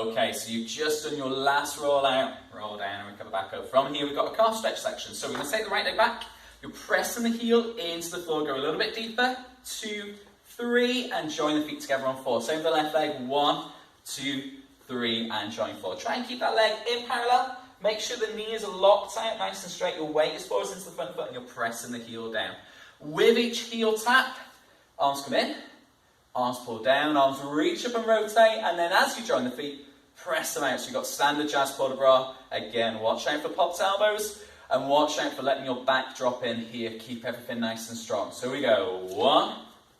Okay, so you've just done your last roll out, roll down and recover back up. From here we've got a calf stretch section. So we're going to take the right leg back, you're pressing the heel into the floor, go a little bit deeper, 2, 3, and join the feet together on 4. Same with the left leg, 1, 2, 3, and join 4. Try and keep that leg in parallel. Make sure the knees are locked out, nice and straight. Your weight is forward into the front foot and you're pressing the heel down. With each heel tap, arms come in, arms pull down, arms reach up and rotate, and then as you join the feet, press them out. So you've got standard jazz port de bras. Again, watch out for popped elbows, and watch out for letting your back drop in here. Keep everything nice and strong. So we go 1,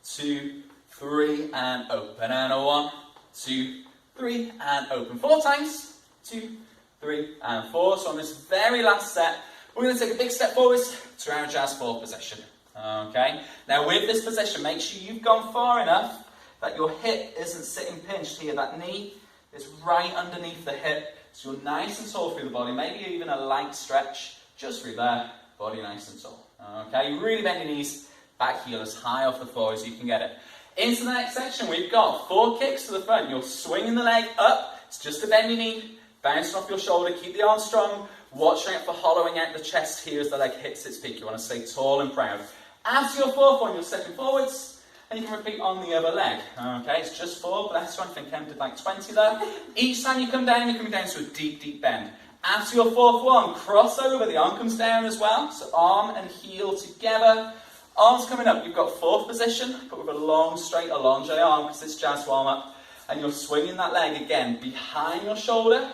2, 3, and open. And a 1, 2, 3, and open. 4 times. 2, 3, and 4. So on this very last set, we're going to take a big step forwards to our jazz 4 position. Okay, now with this position, make sure you've gone far enough that your hip isn't sitting pinched here. That knee is right underneath the hip, so you're nice and tall through the body. Maybe even a light stretch just through there, body nice and tall. Okay, really bend your knees, back heel as high off the floor as you can get it. Into the next section, we've got 4 kicks to the front. You're swinging the leg up, it's just to bend your knee, bouncing off your shoulder, keep the arms strong. Watch out for hollowing out the chest here as the leg hits its peak. You want to stay tall and proud. After your 4th one, you're stepping forwards, and you can repeat on the other leg. Okay, it's just 4, but that's one. I think Em did like 20 there. Each time you come down, you're coming down to a deep, deep bend. After your 4th one, cross over, the arm comes down as well. So arm and heel together. Arms coming up, you've got 4th position, but with a long, straight allonge arm, because it's jazz warm-up. And you're swinging that leg again behind your shoulder.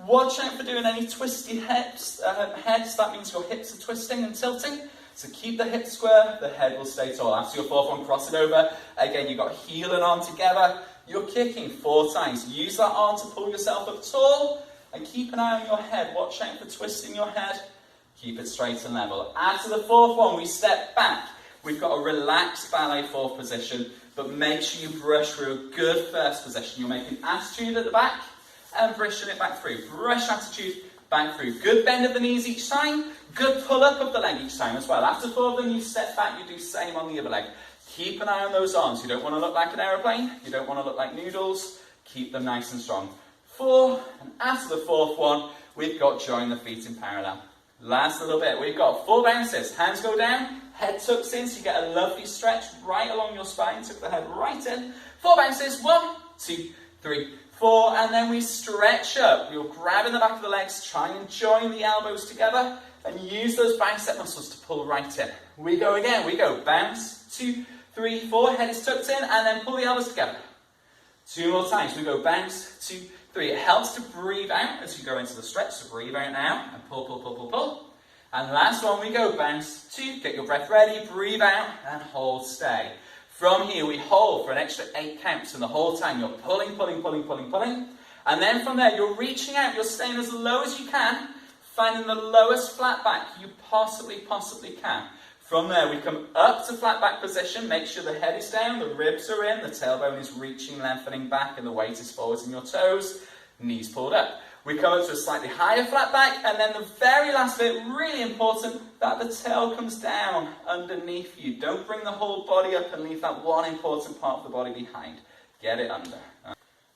Watch out for doing any twisty heads. That means your hips are twisting and tilting. So keep the hips square, the head will stay tall. After your 4th one, cross it over. Again, you've got heel and arm together. You're kicking 4 times. Use that arm to pull yourself up tall. And keep an eye on your head. Watch out for twisting your head. Keep it straight and level. After the 4th one, we step back. We've got a relaxed ballet 4th position. But make sure you brush through a good first position. You're making attitude at the back and brushing it back through. Brush attitude back through. Good bend of the knees each time. Good pull up of the leg each time as well. After 4 of them, you step back, you do same on the other leg. Keep an eye on those arms. You don't want to look like an aeroplane. You don't want to look like noodles. Keep them nice and strong. 4, and after the 4th one, we've got join the feet in parallel. Last little bit, we've got 4 bounces. Hands go down, head tucks in, so you get a lovely stretch right along your spine. Tuck the head right in. 4 bounces. 1, 2, 3, 4, and then we stretch up. You're grabbing the back of the legs, try and join the elbows together, and use those bicep muscles to pull right in. We go again, we go bounce, 2, 3, 4, head is tucked in, and then pull the elbows together. 2 more times, we go bounce, 2, 3. It helps to breathe out as you go into the stretch, so breathe out now, and pull, pull, pull, pull, pull. And last one, we go bounce, 2, get your breath ready, breathe out, and hold, stay. From here, we hold for an extra 8 counts, and the whole time you're pulling, pulling, pulling, pulling, pulling. And then from there, you're reaching out, you're staying as low as you can, finding the lowest flat back you possibly can. From there, we come up to flat back position. Make sure the head is down, the ribs are in, the tailbone is reaching, lengthening back, and the weight is forwards in your toes, knees pulled up. We come up to a slightly higher flat back, and then the very last bit, really important, that the tail comes down underneath you. Don't bring the whole body up and leave that one important part of the body behind. Get it under.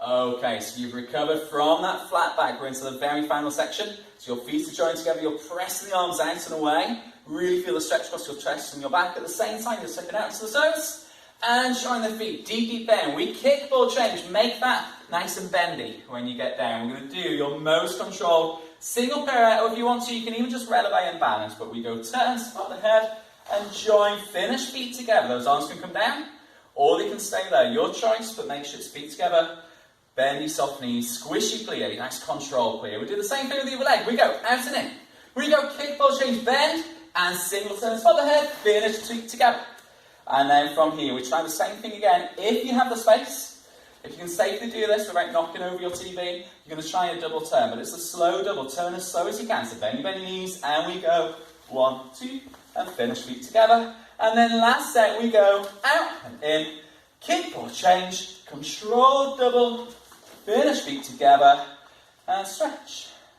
Okay, so you've recovered from that flat back. We're into the very final section. So your feet are joined together, you're pressing the arms out and away. Really feel the stretch across your chest and your back. At the same time, you're stepping out to the toes. And join the feet, deep, deep bend. We kick, ball change. Make that nice and bendy when you get down. We're going to do your most controlled single pirouette, or if you want to, you can even just releve and balance. But we go turn, spot the head, and join. Finish feet together. Those arms can come down, or they can stay there. Your choice, but make sure it's feet together. Bendy, soft knees, squishy plie, nice control plie. We do the same thing with the other leg. We go out and in. We go kick, ball change, bend, and single turn, spot the head, finish feet together. And then from here, we try the same thing again. If you have the space, if you can safely do this without knocking over your TV, you're going to try a double turn, but it's a slow double turn as slow as you can. So bend your knees, and we go 1, 2, and finish feet together. And then last set, we go out and in, kick or change, controlled double, finish feet together, and stretch.